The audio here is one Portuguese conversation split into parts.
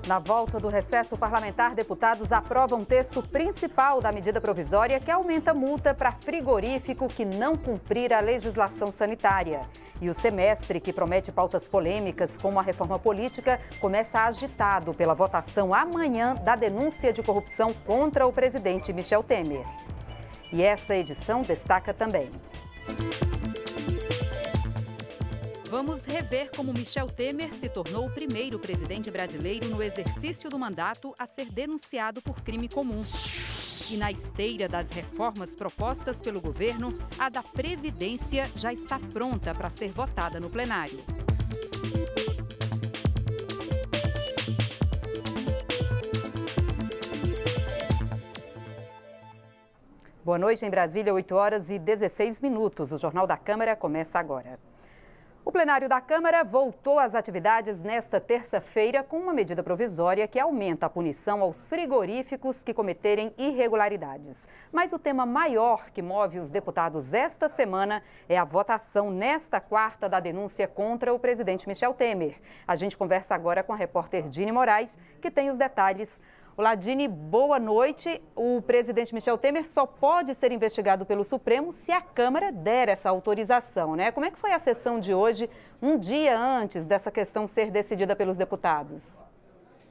Na volta do recesso parlamentar, deputados aprovam o texto principal da medida provisória que aumenta a multa para frigorífico que não cumprir a legislação sanitária. E o semestre, que promete pautas polêmicas como a reforma política, começa agitado pela votação amanhã da denúncia de corrupção contra o presidente Michel Temer. E esta edição destaca também: vamos rever como Michel Temer se tornou o primeiro presidente brasileiro no exercício do mandato a ser denunciado por crime comum. E na esteira das reformas propostas pelo governo, a da Previdência já está pronta para ser votada no plenário. Boa noite em Brasília, 8h16. O Jornal da Câmara começa agora. O plenário da Câmara voltou às atividades nesta terça-feira com uma medida provisória que aumenta a punição aos frigoríficos que cometerem irregularidades. Mas o tema maior que move os deputados esta semana é a votação nesta quarta da denúncia contra o presidente Michel Temer. A gente conversa agora com a repórter Dini Moraes, que tem os detalhes. Olá, Dini, boa noite. O presidente Michel Temer só pode ser investigado pelo Supremo se a Câmara der essa autorização, né? Como é que foi a sessão de hoje, um dia antes dessa questão ser decidida pelos deputados?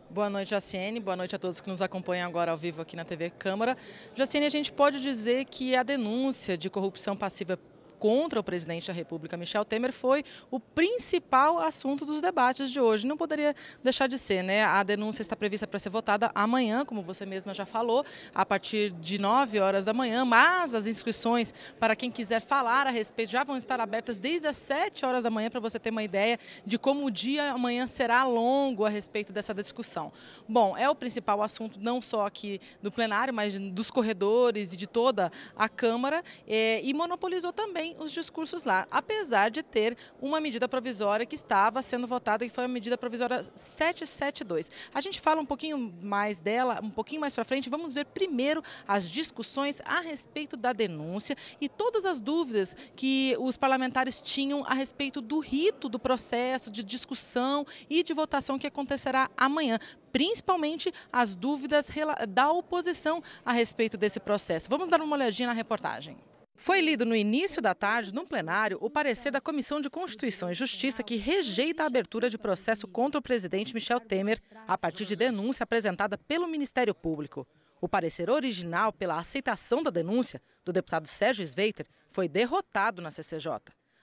Boa noite, Jaciene. Boa noite a todos que nos acompanham agora ao vivo aqui na TV Câmara. Jaciene, a gente pode dizer que a denúncia de corrupção passiva contra o presidente da República, Michel Temer, foi o principal assunto dos debates de hoje. Não poderia deixar de ser, né? A denúncia está prevista para ser votada amanhã, como você mesma já falou, a partir de 9 horas da manhã, mas as inscrições para quem quiser falar a respeito já vão estar abertas desde as 7 horas da manhã, para você ter uma ideia de como o dia amanhã será longo a respeito dessa discussão. Bom, é o principal assunto não só aqui do plenário, mas dos corredores e de toda a Câmara, e monopolizou também os discursos lá, apesar de ter uma medida provisória que estava sendo votada, que foi a medida provisória 772. A gente fala um pouquinho mais dela, um pouquinho mais para frente. Vamos ver primeiro as discussões a respeito da denúncia e todas as dúvidas que os parlamentares tinham a respeito do rito do processo de discussão e de votação que acontecerá amanhã, principalmente as dúvidas da oposição a respeito desse processo. Vamos dar uma olhadinha na reportagem. Foi lido no início da tarde, no plenário, o parecer da Comissão de Constituição e Justiça que rejeita a abertura de processo contra o presidente Michel Temer a partir de denúncia apresentada pelo Ministério Público. O parecer original pela aceitação da denúncia do deputado Sérgio Sveiter foi derrotado na CCJ.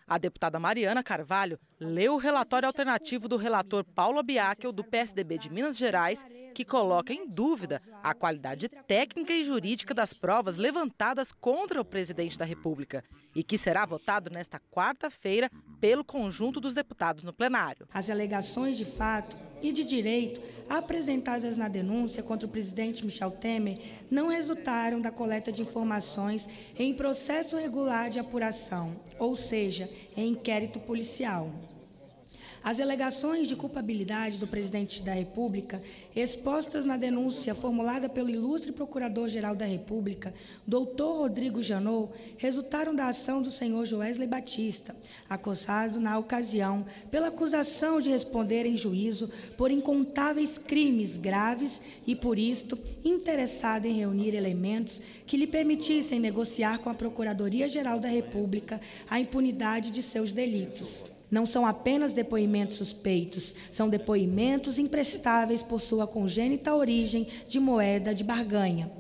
A deputada Mariana Carvalho leu o relatório alternativo do relator Paulo Biacchel, do PSDB de Minas Gerais, que coloca em dúvida a qualidade técnica e jurídica das provas levantadas contra o presidente da República e que será votado nesta quarta-feira pelo conjunto dos deputados no plenário. As alegações de fato e de direito apresentadas na denúncia contra o presidente Michel Temer não resultaram da coleta de informações em processo regular de apuração, ou seja, em inquérito policial. As alegações de culpabilidade do presidente da República, expostas na denúncia formulada pelo ilustre Procurador-Geral da República, doutor Rodrigo Janot, resultaram da ação do senhor Joesley Batista, acusado na ocasião pela acusação de responder em juízo por incontáveis crimes graves e, por isto, interessado em reunir elementos que lhe permitissem negociar com a Procuradoria-Geral da República a impunidade de seus delitos. Não são apenas depoimentos suspeitos, são depoimentos imprestáveis por sua congênita origem de moeda de barganha.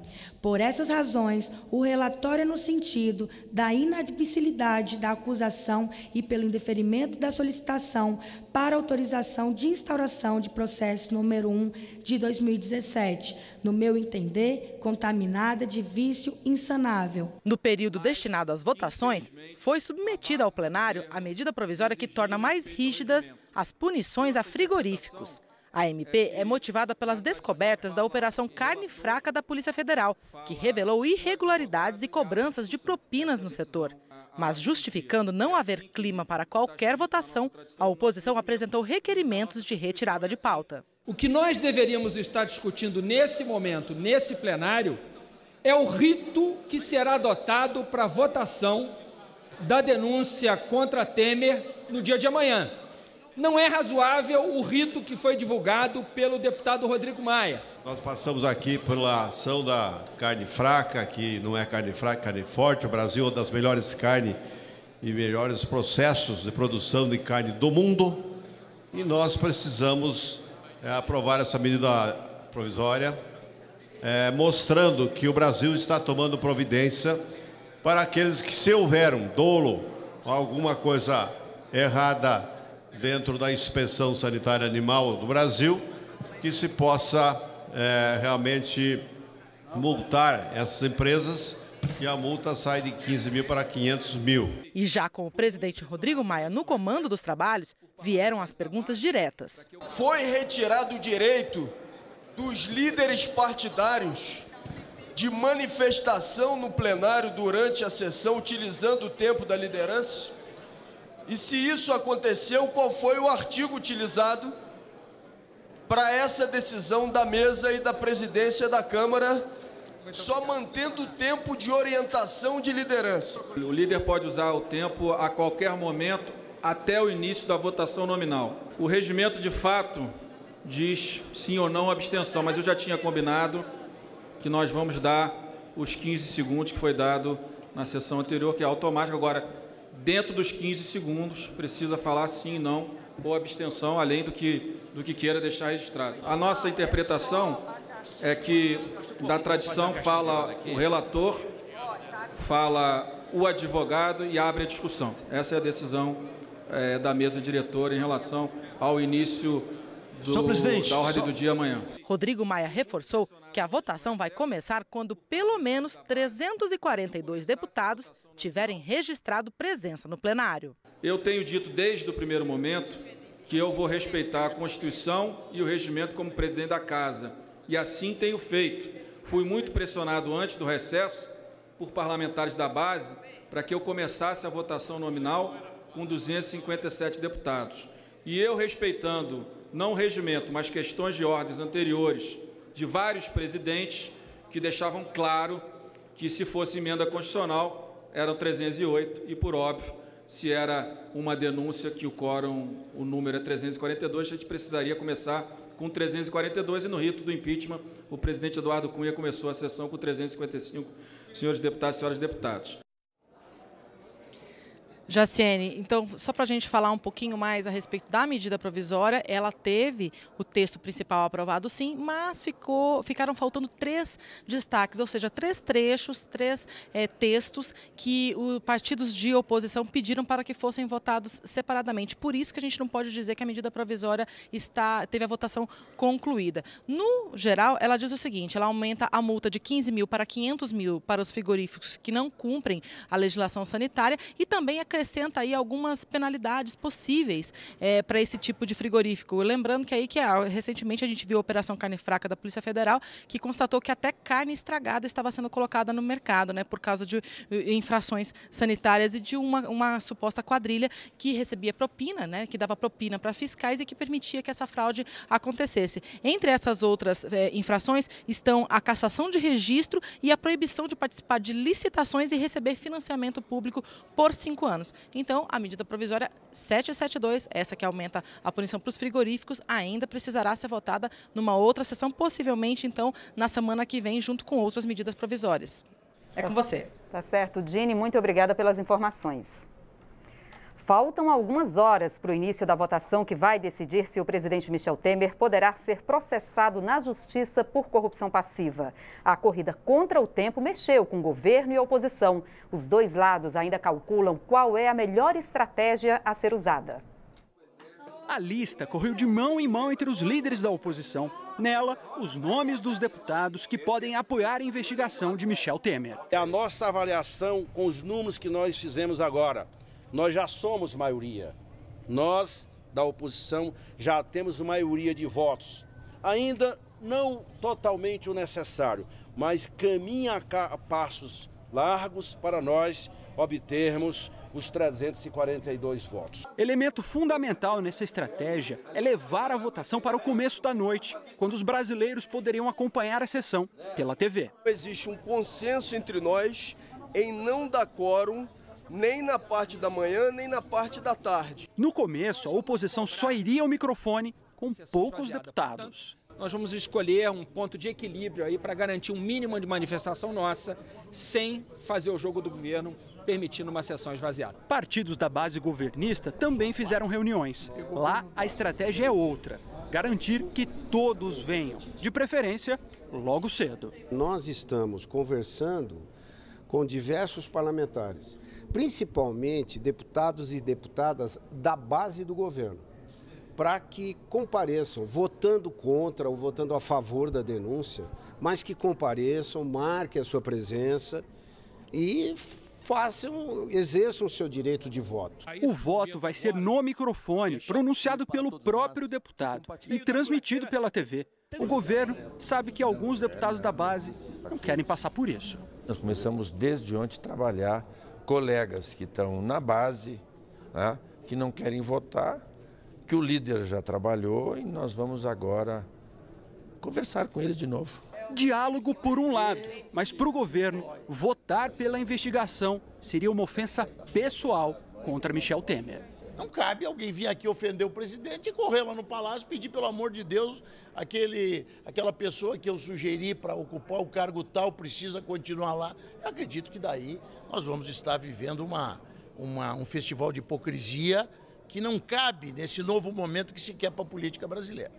Por essas razões, o relatório é no sentido da inadmissibilidade da acusação e pelo indeferimento da solicitação para autorização de instauração de processo número 1 de 2017, no meu entender, contaminada de vício insanável. No período destinado às votações, foi submetida ao plenário a medida provisória que torna mais rígidas as punições a frigoríficos. A MP é motivada pelas descobertas da Operação Carne Fraca da Polícia Federal, que revelou irregularidades e cobranças de propinas no setor. Mas, justificando não haver clima para qualquer votação, a oposição apresentou requerimentos de retirada de pauta. O que nós deveríamos estar discutindo nesse momento, nesse plenário, é o rito que será adotado para a votação da denúncia contra Temer no dia de amanhã. Não é razoável o rito que foi divulgado pelo deputado Rodrigo Maia. Nós passamos aqui pela ação da carne fraca, que não é carne fraca, carne forte. O Brasil é uma das melhores carnes e melhores processos de produção de carne do mundo. E nós precisamos aprovar essa medida provisória, mostrando que o Brasil está tomando providência para aqueles que, se houver um dolo, alguma coisa errada dentro da inspeção sanitária animal do Brasil, que se possa realmente multar essas empresas, e a multa sai de 15 mil para 500 mil. E já com o presidente Rodrigo Maia no comando dos trabalhos, vieram as perguntas diretas. Foi retirado o direito dos líderes partidários de manifestação no plenário durante a sessão, utilizando o tempo da liderança? E se isso aconteceu, qual foi o artigo utilizado para essa decisão da mesa e da presidência da Câmara, só mantendo o tempo de orientação de liderança? O líder pode usar o tempo a qualquer momento até o início da votação nominal. O regimento, de fato, diz sim ou não abstenção, mas eu já tinha combinado que nós vamos dar os 15 segundos que foi dado na sessão anterior, que é automático. Agora, dentro dos 15 segundos, precisa falar sim, não ou abstenção, além do que queira deixar registrado. A nossa interpretação é que, da tradição, fala o relator, fala o advogado e abre a discussão. Essa é a decisão da mesa diretora em relação ao início da ordem do dia amanhã. Rodrigo Maia reforçou que a votação vai começar quando pelo menos 342 deputados tiverem registrado presença no plenário. Eu tenho dito desde o primeiro momento que eu vou respeitar a Constituição e o regimento como presidente da Casa. E assim tenho feito. Fui muito pressionado antes do recesso por parlamentares da base para que eu começasse a votação nominal com 257 deputados. E eu, respeitando não o regimento, mas questões de ordens anteriores de vários presidentes que deixavam claro que, se fosse emenda constitucional, eram 308 e, por óbvio, se era uma denúncia que o quórum, o número é 342, a gente precisaria começar com 342 e, no rito do impeachment, o presidente Eduardo Cunha começou a sessão com 355 senhores deputados e senhoras deputados. Jaciene, então, só para a gente falar um pouquinho mais a respeito da medida provisória, ela teve o texto principal aprovado sim, mas ficaram faltando 3 destaques, ou seja, 3 trechos, 3 textos que os partidos de oposição pediram para que fossem votados separadamente. Por isso que a gente não pode dizer que a medida provisória teve a votação concluída. No geral, ela diz o seguinte: ela aumenta a multa de 15 mil para 500 mil para os frigoríficos que não cumprem a legislação sanitária e também acrescenta aí algumas penalidades possíveis para esse tipo de frigorífico. Lembrando que recentemente a gente viu a Operação Carne Fraca da Polícia Federal, que constatou que até carne estragada estava sendo colocada no mercado, por causa de infrações sanitárias e de uma suposta quadrilha que recebia propina, que dava propina para fiscais e que permitia que essa fraude acontecesse. Entre essas outras infrações estão a cassação de registro e a proibição de participar de licitações e receber financiamento público por 5 anos. Então, a medida provisória 772, essa que aumenta a punição para os frigoríficos, ainda precisará ser votada numa outra sessão, possivelmente, então, na semana que vem, junto com outras medidas provisórias. É com você. Tá certo, Dini, muito obrigada pelas informações. Faltam algumas horas para o início da votação que vai decidir se o presidente Michel Temer poderá ser processado na justiça por corrupção passiva. A corrida contra o tempo mexeu com o governo e a oposição. Os dois lados ainda calculam qual é a melhor estratégia a ser usada. A lista correu de mão em mão entre os líderes da oposição. Nela, os nomes dos deputados que podem apoiar a investigação de Michel Temer. É a nossa avaliação com os números que nós fizemos agora. Nós já somos maioria. Nós, da oposição, já temos maioria de votos. Ainda não totalmente o necessário, mas caminha a passos largos para nós obtermos os 342 votos. Elemento fundamental nessa estratégia é levar a votação para o começo da noite, quando os brasileiros poderiam acompanhar a sessão pela TV. Existe um consenso entre nós em não dar quórum nem na parte da manhã, nem na parte da tarde. No começo, a oposição só iria ao microfone com poucos deputados. Nós vamos escolher um ponto de equilíbrio aí para garantir um mínimo de manifestação nossa, sem fazer o jogo do governo, permitindo uma sessão esvaziada. Partidos da base governista também fizeram reuniões. Lá, a estratégia é outra: garantir que todos venham, de preferência, logo cedo. Nós estamos conversando com diversos parlamentares, principalmente deputados e deputadas da base do governo, para que compareçam, votando contra ou votando a favor da denúncia, mas que compareçam, marquem a sua presença e exerçam o seu direito de voto. O voto vai ser no microfone, pronunciado pelo próprio deputado e transmitido pela TV. O governo sabe que alguns deputados da base não querem passar por isso. Nós começamos desde ontem a trabalhar colegas que estão na base, né, que não querem votar, que o líder já trabalhou e nós vamos agora conversar com eles de novo. Diálogo por um lado, mas para o governo, votar pela investigação seria uma ofensa pessoal contra Michel Temer. Não cabe alguém vir aqui ofender o presidente e correr lá no palácio, pedir, pelo amor de Deus, aquela pessoa que eu sugeri para ocupar o cargo tal precisa continuar lá. Eu acredito que daí nós vamos estar vivendo um festival de hipocrisia que não cabe nesse novo momento que se quer para a política brasileira.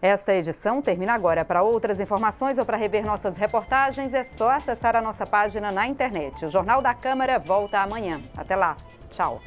Esta edição termina agora. Para outras informações ou para rever nossas reportagens, é só acessar a nossa página na internet. O Jornal da Câmara volta amanhã. Até lá. Tchau.